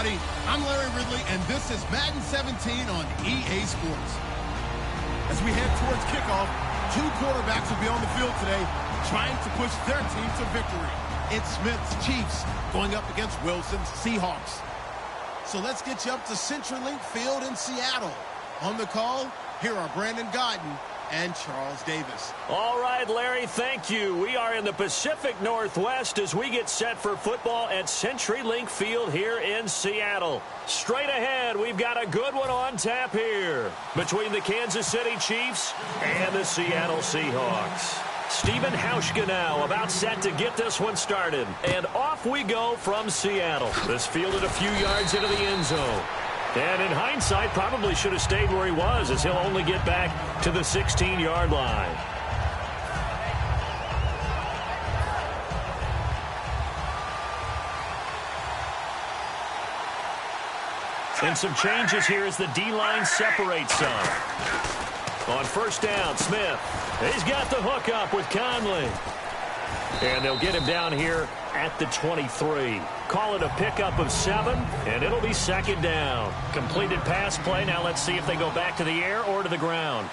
everybody. I'm Larry Ridley, and this is Madden 17 on EA Sports. As we head towards kickoff, two quarterbacks will be on the field today trying to push their team to victory. It's Smith's Chiefs going up against Wilson's Seahawks. So let's get you up to CenturyLink Field in Seattle. On the call, here are Brandon Godden and Charles Davis. All right, Larry, thank you. We are in the Pacific Northwest as we get set for football at CenturyLink Field here in Seattle. Straight ahead, we've got a good one on tap here between the Kansas City Chiefs and the Seattle Seahawks. Stephen Hauschka now about set to get this one started. And off we go from Seattle. This fielded a few yards into the end zone. And in hindsight, probably should have stayed where he was, as he'll only get back to the 16-yard line. And some changes here as the D-line separates some. On first down, Smith. He's got the hook up with Conley. And they'll get him down here at the 23. Call it a pickup of 7, and it'll be second down. Completed pass play. Now let's see if they go back to the air or to the ground.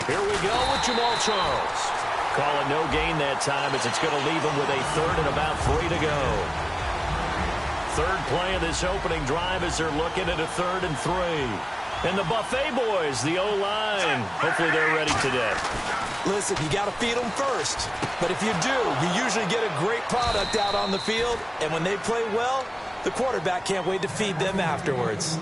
Here we go with Jamal Charles. Call it no gain that time, as it's going to leave him with a third and about 3 to go. Third play of this opening drive as they're looking at a 3rd and 3. And the Buffet boys, the O-line, hopefully they're ready today. Listen, you got to feed them first. But if you do, you usually get a great product out on the field. And when they play well, the quarterback can't wait to feed them afterwards.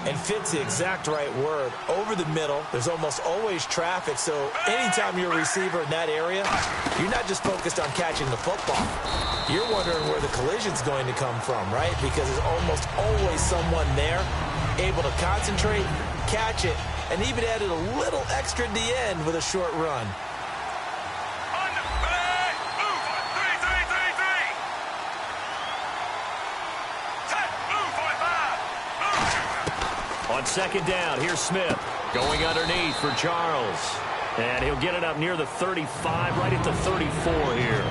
And fit's the exact right word. Over the middle, there's almost always traffic. So anytime you're a receiver in that area, you're not just focused on catching the football. You're wondering where the collision's going to come from, right? Because there's almost always someone there able to concentrate, catch it, and even added a little extra at the end with a short run. On second down, here's Smith going underneath for Charles. And he'll get it up near the 35, right at the 34 here.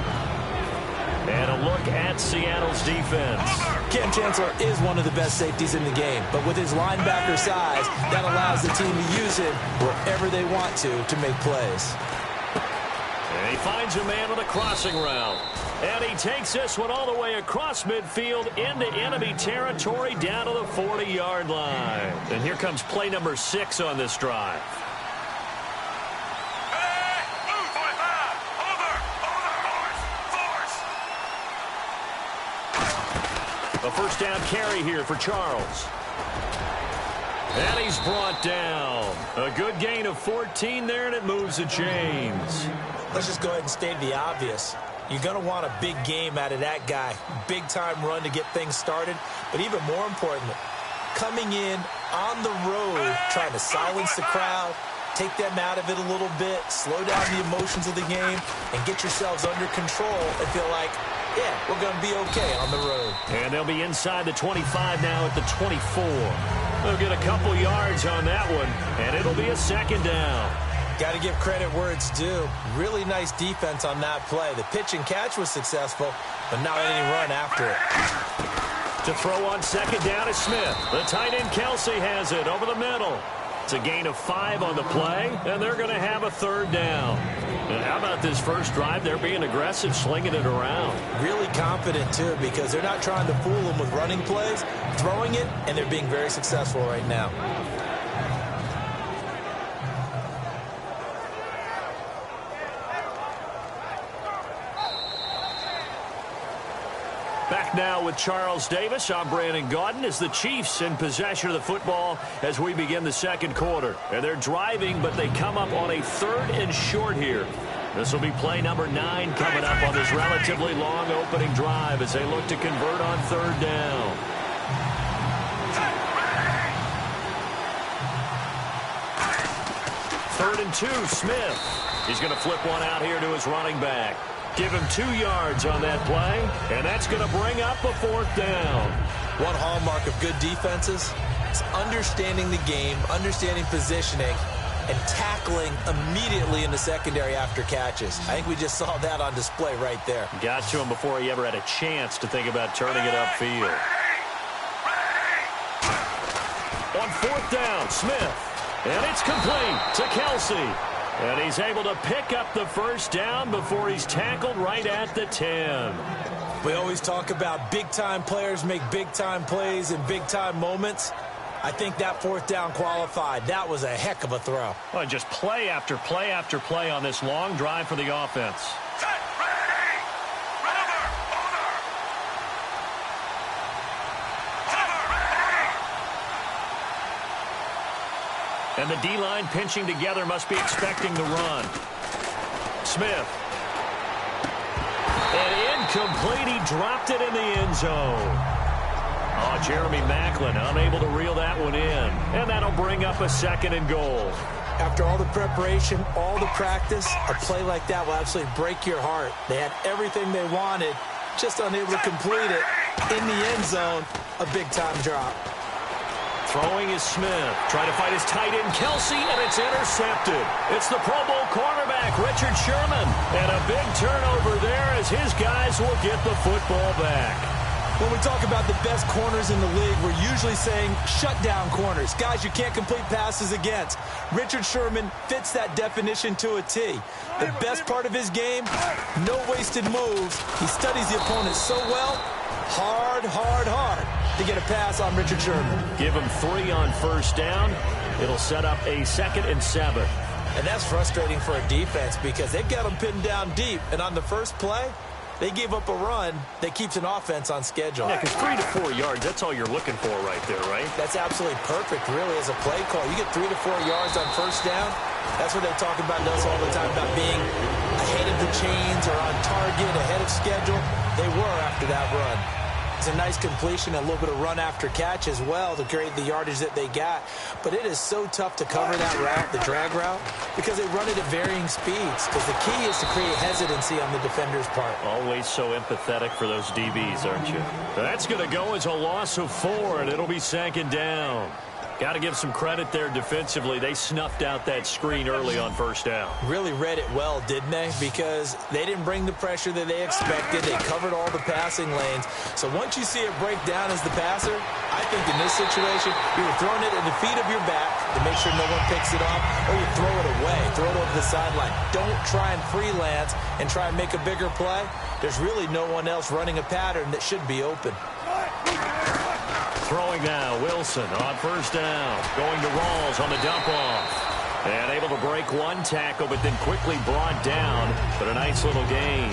And a look at Seattle's defense. Cam Chancellor is one of the best safeties in the game, but with his linebacker size, that allows the team to use him wherever they want to make plays. And he finds a man on a crossing route. And he takes this one all the way across midfield into enemy territory down to the 40-yard line. And here comes play number 6 on this drive. A first down carry here for Charles. And he's brought down. A good gain of 14 there, and it moves the chains. Let's just go ahead and state the obvious. You're going to want a big game out of that guy. Big-time run to get things started. But even more importantly, coming in on the road, trying to silence the crowd, take them out of it a little bit, slow down the emotions of the game, and get yourselves under control and feel like, yeah, we're going to be okay on the road. And they'll be inside the 25 now at the 24. They'll get a couple yards on that one, and it'll be a second down. Got to give credit where it's due. Really nice defense on that play. The pitch and catch was successful, but not any run after it. To throw on second down is Smith. The tight end Kelsey has it over the middle. It's a gain of 5 on the play, and they're going to have a third down. And how about this first drive? They're being aggressive, slinging it around. Really confident, too, because they're not trying to fool them with running plays, throwing it, and they're being very successful right now. Back now with Charles Davis. I'm Brandon Godden as the Chiefs in possession of the football as we begin the second quarter. And they're driving, but they come up on a 3rd and short here. This will be play number 9 coming up on this relatively long opening drive as they look to convert on 3rd down. Third and 2, Smith. He's going to flip one out here to his running back. Give him 2 yards on that play, and that's going to bring up a 4th down. One hallmark of good defenses is understanding the game, understanding positioning, and tackling immediately in the secondary after catches. I think we just saw that on display right there. Got to him before he ever had a chance to think about turning it upfield. On fourth down, Smith. And it's complete to Kelsey. And he's able to pick up the first down before he's tackled right at the 10. We always talk about big-time players make big-time plays in big-time moments. I think that fourth down qualified. That was a heck of a throw. Well, just play after play after play on this long drive for the offense. Set, ready, over. And the D-line pinching together must be expecting the run. Smith. And incomplete. He dropped it in the end zone. Oh, Jeremy Maclin unable to reel that one in. And that'll bring up a 2nd and goal. After all the preparation, all the practice, a play like that will absolutely break your heart. They had everything they wanted, just unable to complete it. In the end zone, a big-time drop. Throwing is Smith. Trying to fight his tight end, Kelsey, and it's intercepted. It's the Pro Bowl cornerback, Richard Sherman. And a big turnover there as his guys will get the football back. When we talk about the best corners in the league, we're usually saying shutdown corners, guys you can't complete passes against. Richard Sherman fits that definition to a T. The best part of his game, no wasted moves. He studies the opponent so well, hard to get a pass on Richard Sherman. Give him 3 on first down. It'll set up a 2nd and 7. And that's frustrating for a defense because they've got them pinned down deep. And on the first play, they gave up a run that keeps an offense on schedule. Yeah, because 3 to 4 yards, that's all you're looking for right there, right? That's absolutely perfect, really, as a play call. You get 3 to 4 yards on first down. That's what they talk about us all the time, about being ahead of the chains or on target, ahead of schedule. They were after that run. It's a nice completion, a little bit of run after catch as well to create the yardage that they got. But it is so tough to cover that route, the drag route, because they run it at varying speeds. Because the key is to create hesitancy on the defender's part. Always so empathetic for those DBs, aren't you? That's going to go as a loss of 4, and it'll be 2nd down. Got to give some credit there defensively. They snuffed out that screen early on first down. Really read it well, didn't they? Because they didn't bring the pressure that they expected. They covered all the passing lanes. So once you see it break down as the passer, I think in this situation, you're throwing it at the feet of your back to make sure no one picks it off, or you throw it away, throw it over the sideline. Don't try and freelance and try and make a bigger play. There's really no one else running a pattern that should be open. Throwing now, Wilson on first down. Going to Rawls on the dump-off. And able to break one tackle, but then quickly brought down. But a nice little gain.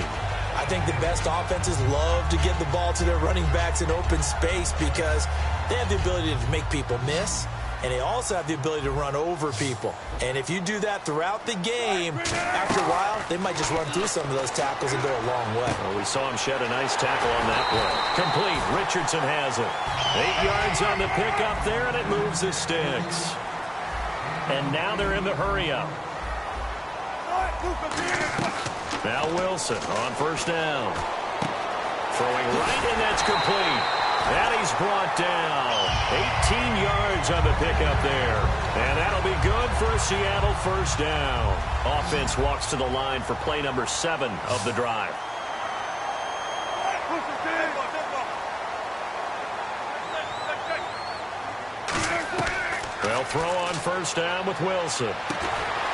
I think the best offenses love to get the ball to their running backs in open space because they have the ability to make people miss. And they also have the ability to run over people. And if you do that throughout the game, after a while, they might just run through some of those tackles and go a long way. Well, we saw him shed a nice tackle on that play. Complete. Richardson has it. 8 yards on the pickup there, and it moves the sticks. And now they're in the hurry-up. Now Wilson on first down. Throwing right, and that's complete. And he's brought down. 18 yards on the pickup there. And that'll be good for a Seattle first down. Offense walks to the line for play number 7 of the drive. They'll throw on first down with Wilson.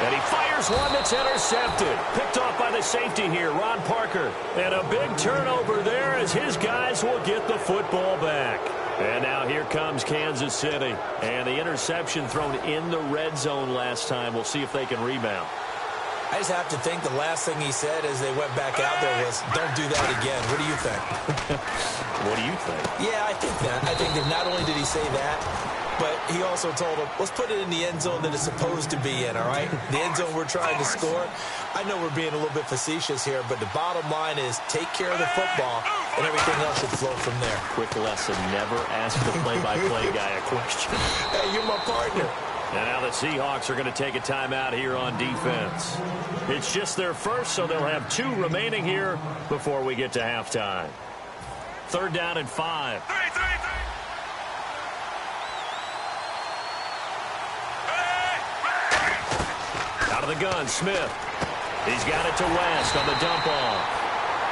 And he fires one that's intercepted. Picked off by the safety here, Ron Parker. And a big turnover there as his guys will get the football back. And now here comes Kansas City. And the interception thrown in the red zone last time. We'll see if they can rebound. I just have to think the last thing he said as they went back out there was, don't do that again. What do you think? What do you think? Yeah, I think that. I think that not only did he say that, but he also told him, let's put it in the end zone that it's supposed to be in, all right? The end zone we're trying to score. I know we're being a little bit facetious here, but the bottom line is take care of the football, and everything else should flow from there. Quick lesson, never ask the play-by-play guy a question. Hey, you're my partner. And now the Seahawks are going to take a timeout here on defense. It's just their first, so they'll have 2 remaining here before we get to halftime. 3rd down and 5. of the gun, Smith. He's got it to West on the dump off.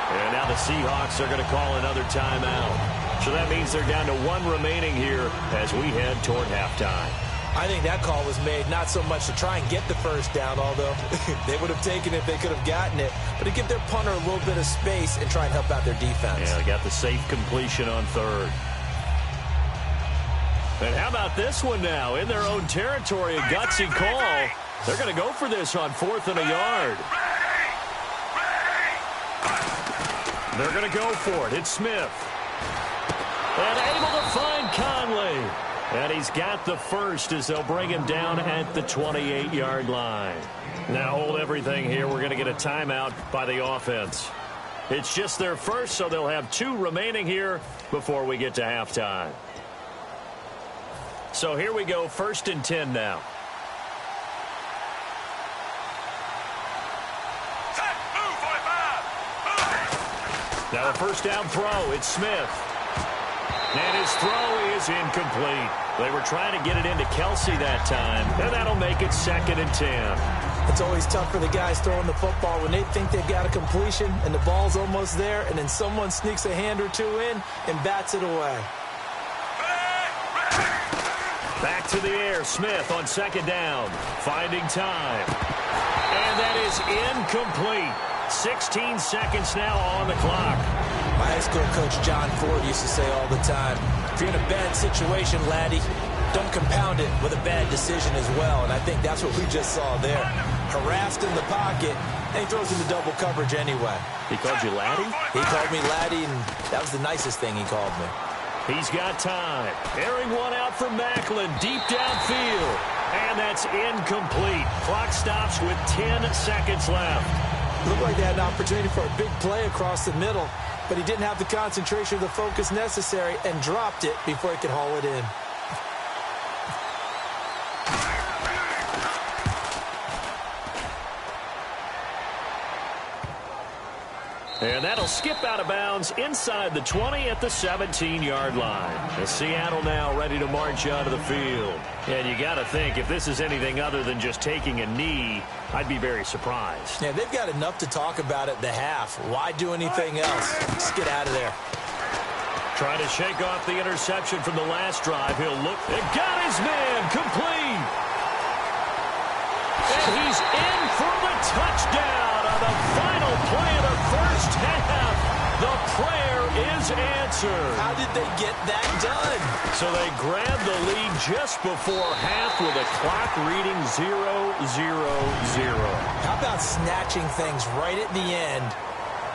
And now the Seahawks are going to call another timeout. So that means they're down to 1 remaining here as we head toward halftime. I think that call was made not so much to try and get the first down, although they would have taken it if they could have gotten it, but to give their punter a little bit of space and try and help out their defense. Yeah, they got the safe completion on third. And how about this one now? In their own territory, a gutsy call. They're going to go for this on 4th and a yard. They're going to go for it. It's Smith. And able to find Conley. And he's got the first as they'll bring him down at the 28-yard line. Now hold everything here. We're going to get a timeout by the offense. It's just their first, so they'll have 2 remaining here before we get to halftime. So here we go, 1st and 10 now. Set, move, 45. Now a first down throw. It's Smith. And his throw is incomplete. They were trying to get it into Kelsey that time, and that'll make it 2nd and 10. It's always tough for the guys throwing the football when they think they've got a completion and the ball's almost there, and then someone sneaks a hand or 2 in and bats it away. Back to the air. Smith on 2nd down. Finding time. And that is incomplete. 16 seconds now on the clock. My high school coach John Ford used to say all the time, if you're in a bad situation, laddie, don't compound it with a bad decision as well. And I think that's what we just saw there. Harassed in the pocket, and he throws into double coverage anyway. He called you laddie? He called me laddie, and that was the nicest thing he called me. He's got time. Airing one out for Macklin, deep downfield. And that's incomplete. Clock stops with 10 seconds left. Looked like they had an opportunity for a big play across the middle, but he didn't have the concentration or the focus necessary and dropped it before he could haul it in. And that'll skip out of bounds inside the 20 at the 17-yard line. And Seattle now ready to march out of the field. And you got to think, if this is anything other than just taking a knee, I'd be very surprised. Yeah, they've got enough to talk about at the half. Why do anything else? Just get out of there. Trying to shake off the interception from the last drive. He'll look. And got his man complete. And he's in for the touchdown on the final play of the first half. The prayer is answered. How did they get that done? So they grabbed the lead just before half with a clock reading 0-0-0. How about snatching things right at the end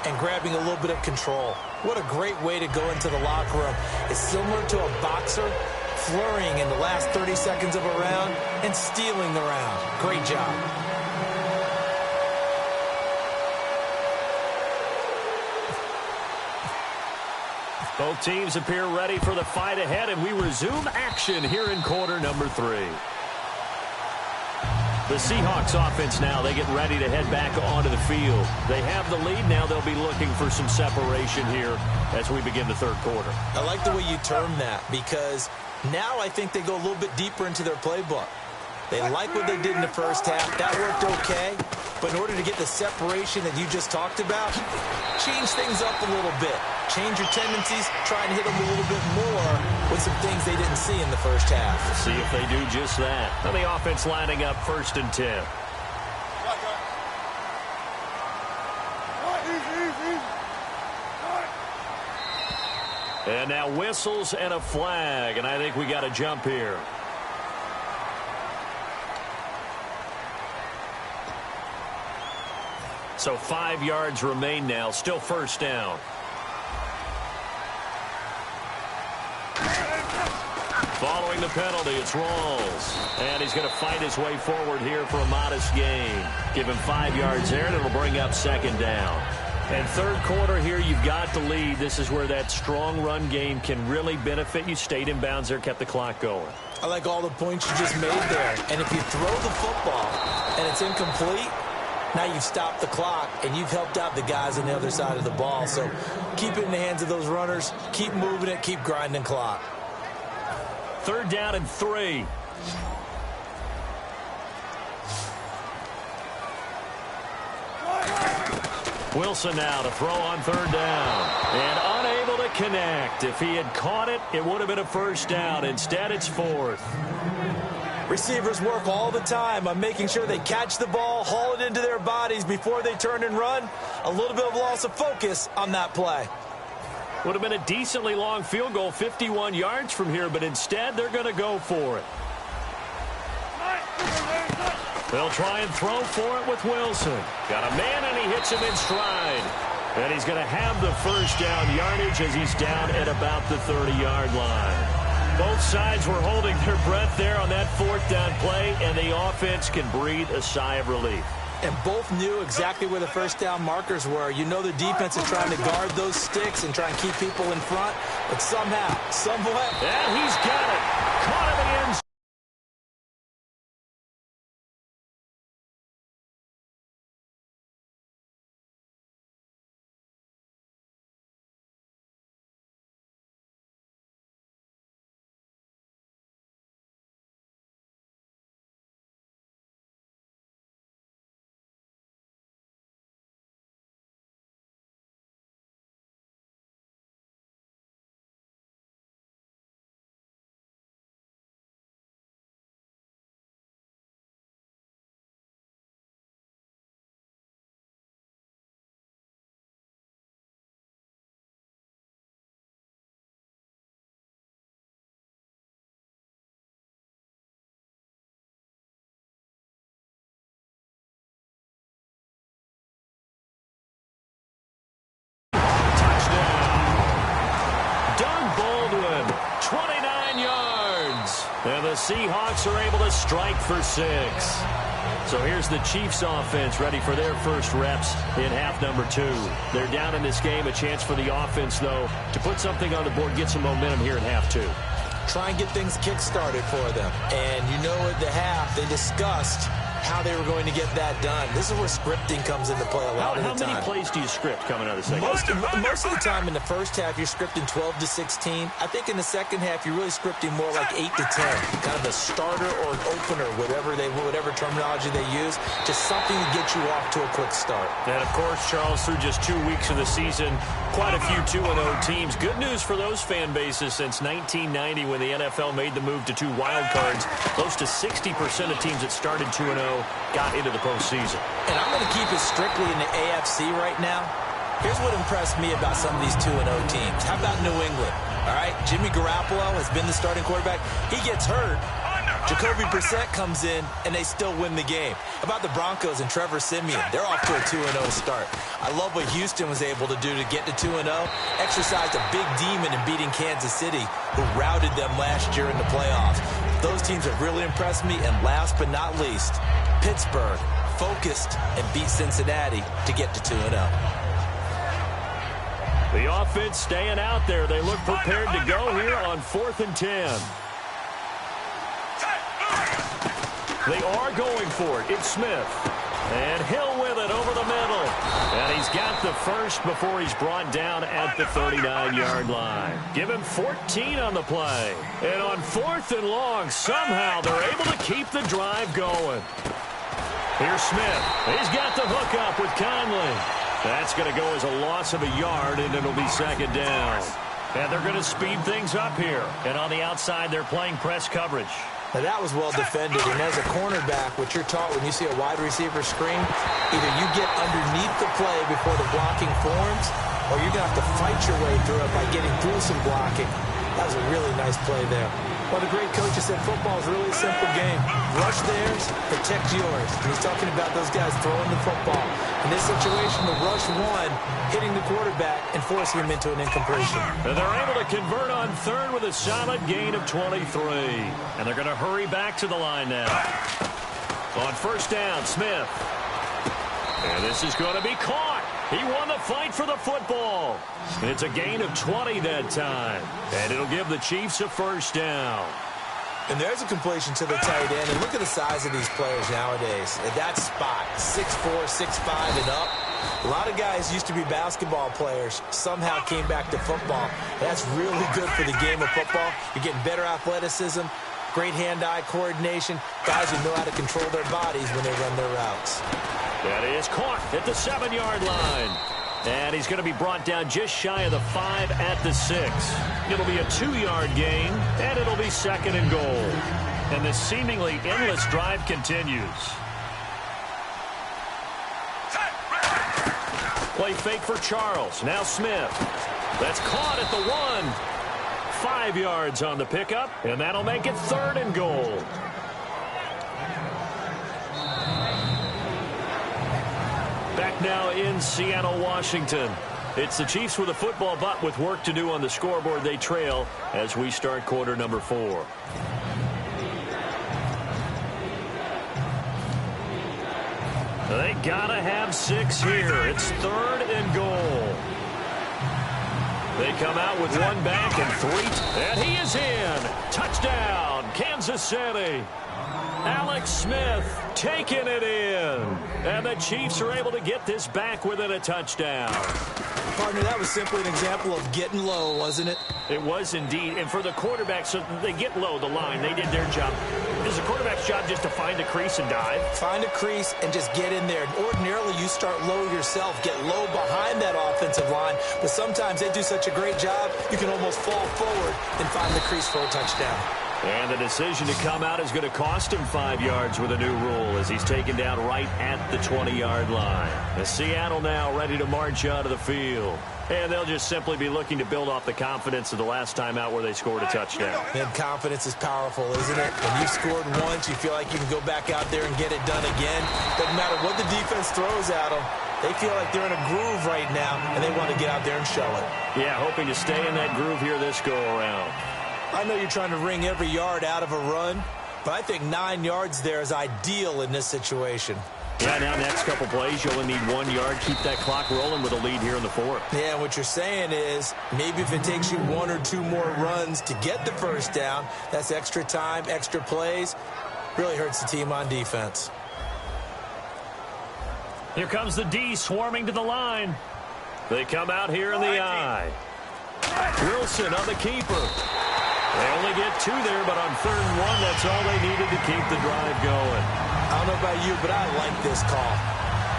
and grabbing a little bit of control? What a great way to go into the locker room. It's similar to a boxer flurrying in the last 30 seconds of a round and stealing the round. Great job. Both teams appear ready for the fight ahead, and we resume action here in quarter number 3. The Seahawks offense now, they get ready to head back onto the field. They have the lead. Now they'll be looking for some separation here as we begin the third quarter. I like the way you term that because now I think they go a little bit deeper into their playbook. They like what they did in the first half. That worked okay. But in order to get the separation that you just talked about, change things up a little bit. Change your tendencies. Try and hit them a little bit more with some things they didn't see in the first half. See if they do just that. And the offense lining up 1st and 10. And now whistles and a flag. And I think we got a jump here. So 5 yards remain now. Still first down. Following the penalty, it's Rawls. And he's going to fight his way forward here for a modest gain. Give him 5 yards there, and it'll bring up 2nd down. And third quarter here, you've got the lead. This is where that strong run game can really benefit you. Stayed in bounds there, kept the clock going. I like all the points you just made there. And if you throw the football and it's incomplete, now you've stopped the clock, and you've helped out the guys on the other side of the ball. So keep it in the hands of those runners. Keep moving it. Keep grinding clock. 3rd down and 3. Wilson now to throw on third down. And unable to connect. If he had caught it, it would have been a first down. Instead, it's fourth. Receivers work all the time on making sure they catch the ball, haul it into their bodies before they turn and run. A little bit of loss of focus on that play. Would have been a decently long field goal, 51 yards from here, but instead they're going to go for it. They'll try and throw for it with Wilson. Got a man, and he hits him in stride. And he's going to have the first down yardage as he's down at about the 30-yard line. Both sides were holding their breath there on that fourth down play, and the offense can breathe a sigh of relief. And both knew exactly where the first down markers were. You know the defense is trying to guard those sticks and try and keep people in front, but somehow, someway. And he's got it. Caught in the end zone. And the Seahawks are able to strike for 6. So here's the Chiefs offense ready for their first reps in half number 2. They're down in this game. A chance for the offense, though, to put something on the board, get some momentum here in half 2. Try and get things kick-started for them. And you know at the half, they discussed how they were going to get that done. This is where scripting comes into play a lot of the time. How many plays do you script coming out of the second? Most of the time in the first half, you're scripting 12 to 16. I think in the second half, you're really scripting more like 8 to 10. Kind of a starter or an opener, whatever terminology they use. Just something to get you off to a quick start. And, of course, Charles, through just 2 weeks of the season, quite a few 2-0 teams. Good news for those fan bases since 1990 when the NFL made the move to 2 wild cards. Close to 60% of teams that started 2-0 got into the postseason. And I'm going to keep it strictly in the AFC right now. Here's what impressed me about some of these 2-0 teams. How about New England? All right, Jimmy Garoppolo has been the starting quarterback. He gets hurt. Jacoby Brissett comes in, and they still win the game. How about the Broncos and Trevor Siemian? They're off to a 2-0 start. I love what Houston was able to do to get to 2-0. Exercised a big demon in beating Kansas City, who routed them last year in the playoffs. Those teams have really impressed me, and last but not least, Pittsburgh focused and beat Cincinnati to get to 2-0. The offense staying out there. They look prepared to go here on 4th and 10. They are going for it. It's Smith. And Hill with it over the middle. And he's got the first before he's brought down at the 39-yard line. Give him 14 on the play. And on 4th and long, somehow they're able to keep the drive going. Here's Smith. He's got the hook up with Conley. That's going to go as a loss of a yard, and it'll be 2nd down. And they're going to speed things up here. And on the outside, they're playing press coverage. Now, that was well defended, and as a cornerback, what you're taught when you see a wide receiver screen, either you get underneath the play before the blocking forms, or you're going to have to fight your way through it by getting through some blocking. That was a really nice play there. Well, the great coach has said football is really a simple game. Rush theirs, protect yours. And he's talking about those guys throwing the football. In this situation, the rush one, hitting the quarterback and forcing him into an incompletion. And they're able to convert on 3rd with a solid gain of 23. And they're going to hurry back to the line now. On 1st down, Smith. And this is going to be caught. He won the fight for the football. And it's a gain of 20 that time. And it'll give the Chiefs a 1st down. And there's a completion to the tight end. And look at the size of these players nowadays. At that spot, 6'4", 6'5", and up. A lot of guys used to be basketball players, somehow came back to football. That's really good for the game of football. You're getting better athleticism, great hand-eye coordination, guys who know how to control their bodies when they run their routes. That is caught at the 7-yard line. And he's going to be brought down just shy of the 5 at the 6. It'll be a 2-yard gain, and it'll be 2nd and goal. And this seemingly endless drive continues. Play fake for Charles. Now Smith. That's caught at the 1. 5 yards on the pickup, and that'll make it 3rd and goal. Back now in Seattle, Washington. It's the Chiefs with a football, but with work to do on the scoreboard. They trail as we start quarter number 4. They gotta have 6 here. It's 3rd and goal. They come out with 1 back and 3. And he is in. Touchdown, Kansas City. Alex Smith taking it in. And the Chiefs are able to get this back within a touchdown. Partner, that was simply an example of getting low, wasn't it? It was indeed. And for the quarterback, so they get low, the line. They did their job. Is the quarterback's job just to find a crease and dive? Find a crease and just get in there. Ordinarily, you start low yourself, get low behind that offensive line. But sometimes they do such a great job, you can almost fall forward and find the crease for a touchdown. And the decision to come out is going to cost him 5 yards with a new rule as he's taken down right at the 20-yard line. As Seattle now ready to march out of the field. And they'll just simply be looking to build off the confidence of the last time out where they scored a touchdown. And confidence is powerful, isn't it? When you've scored once, you feel like you can go back out there and get it done again. Doesn't matter what the defense throws at them. They feel like they're in a groove right now, and they want to get out there and show it. Yeah, hoping to stay in that groove here this go-around. I know you're trying to wring every yard out of a run, but I think 9 yards there is ideal in this situation. Yeah, now next couple plays, you only need 1 yard. Keep that clock rolling with a lead here in the 4th. Yeah, what you're saying is maybe if it takes you 1 or 2 more runs to get the first down, that's extra time, extra plays. Really hurts the team on defense. Here comes the D swarming to the line. They come out here in the I. Wilson on the keeper. They only get 2 there, but on 3rd and 1, that's all they needed to keep the drive going. I don't know about you, but I like this call.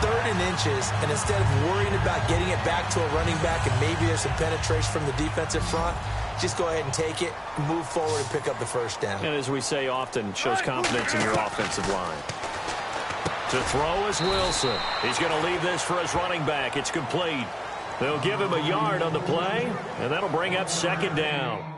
3rd and inches, and instead of worrying about getting it back to a running back and maybe there's some penetration from the defensive front, just go ahead and take it, move forward, and pick up the first down. And as we say often, shows confidence in your offensive line. To throw is Wilson. He's going to leave this for his running back. It's complete. They'll give him a yard on the play, and that'll bring up 2nd down.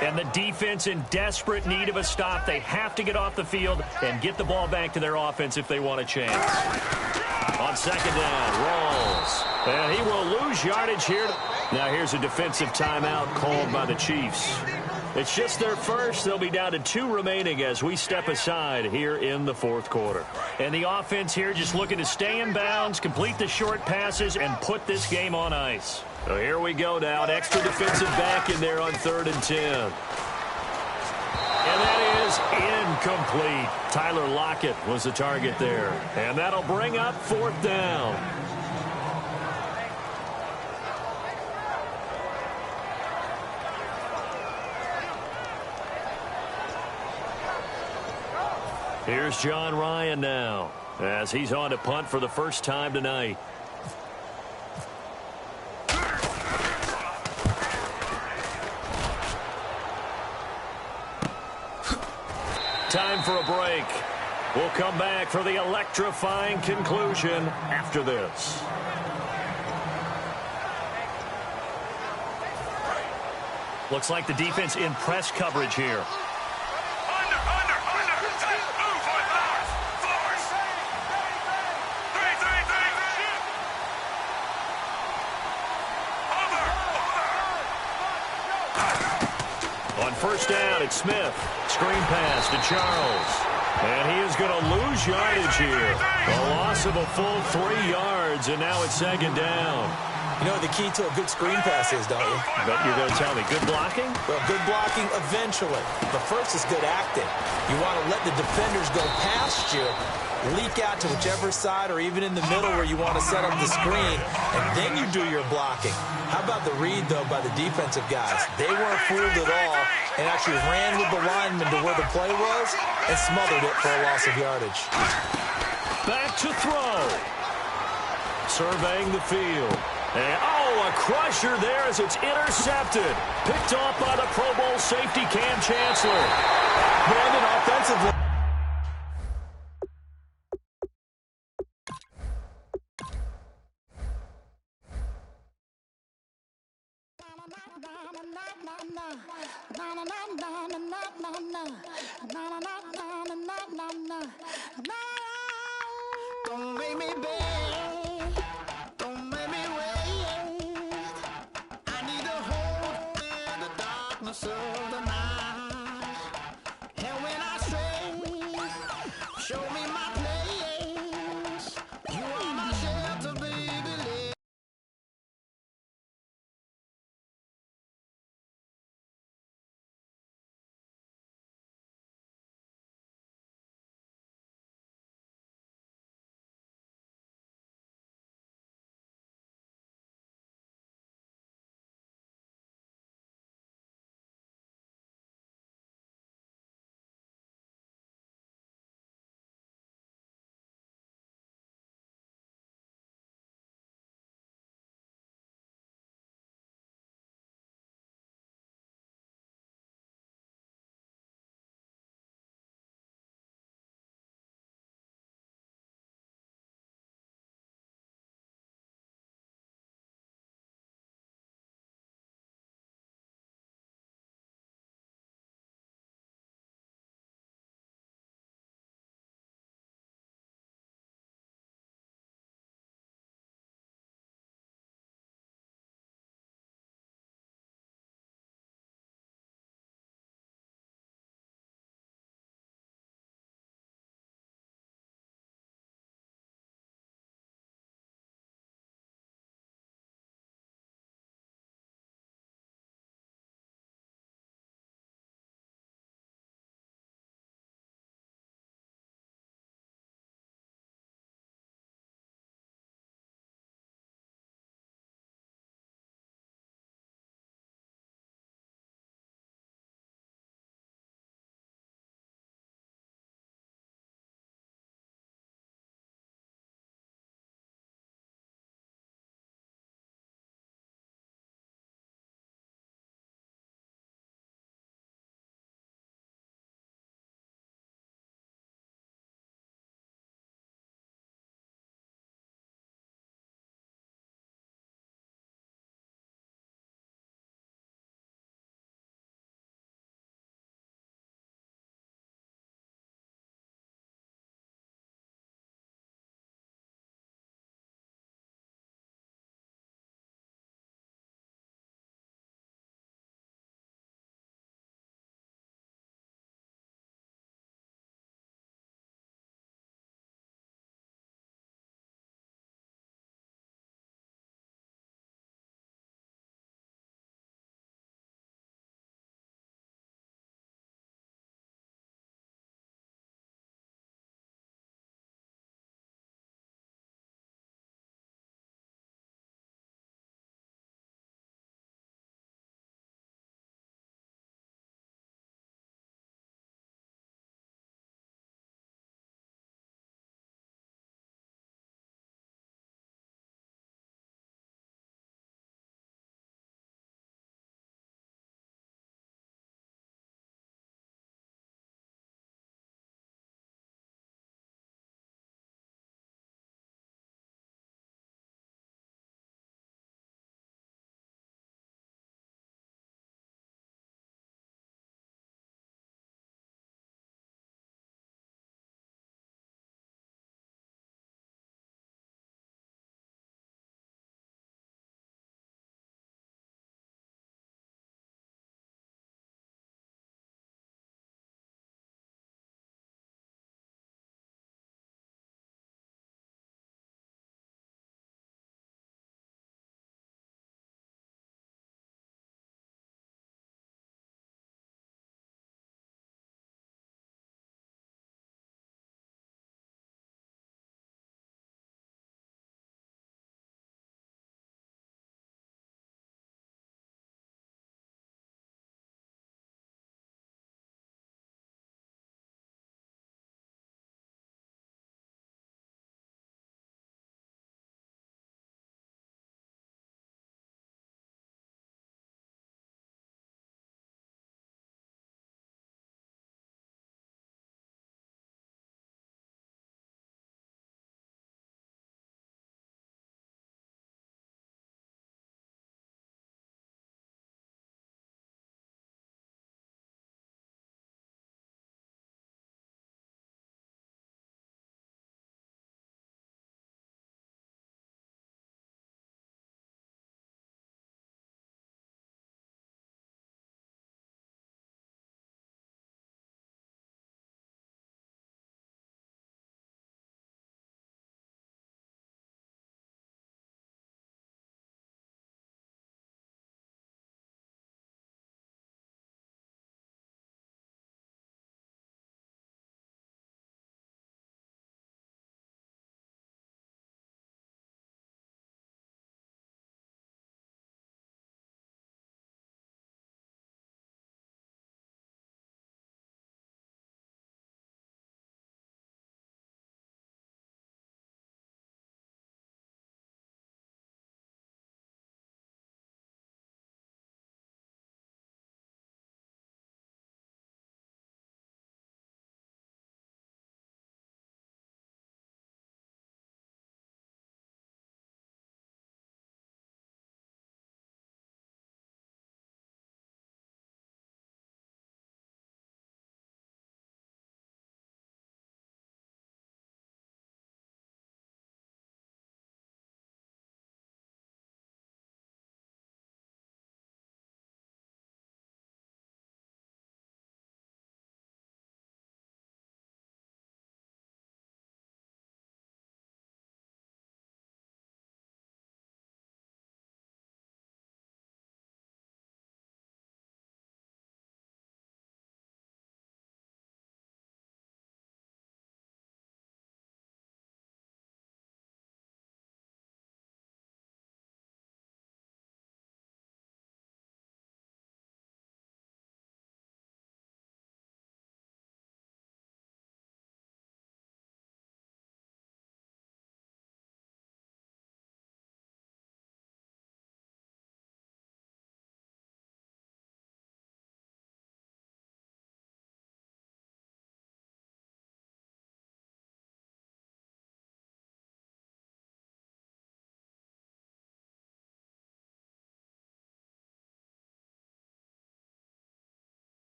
And the defense in desperate need of a stop. They have to get off the field and get the ball back to their offense if they want a chance. On 2nd down, rolls. And he will lose yardage here. Now here's a defensive timeout called by the Chiefs. It's just their first. They'll be down to 2 remaining as we step aside here in the 4th quarter. And the offense here just looking to stay in bounds, complete the short passes, and put this game on ice. So here we go now. An extra defensive back in there on 3rd and 10. And that is incomplete. Tyler Lockett was the target there. And that'll bring up 4th down. Here's John Ryan now as he's on to punt for the first time tonight. Time for a break. We'll come back for the electrifying conclusion after this. Looks like the defense in press coverage here. first down. It's Smith. Screen pass to Charles. And he is going to lose yardage here. A loss of a full 3 yards, and now it's second down. You know what the key to a good screen pass is, don't you? But you're going to tell me good blocking? Well, good blocking eventually. But first is good acting. You want to let the defenders go past you, leak out to whichever side or even in the middle where you want to set up the screen, and then you do your blocking. How about the read, though, by the defensive guys? They weren't fooled at all and actually ran with the lineman to where the play was and smothered it for a loss of yardage. Back to throw. Surveying the field. And, oh, a crusher there as it's intercepted. Picked off by the Pro Bowl safety Cam Chancellor. Brandon, offensively. Don't make me beg.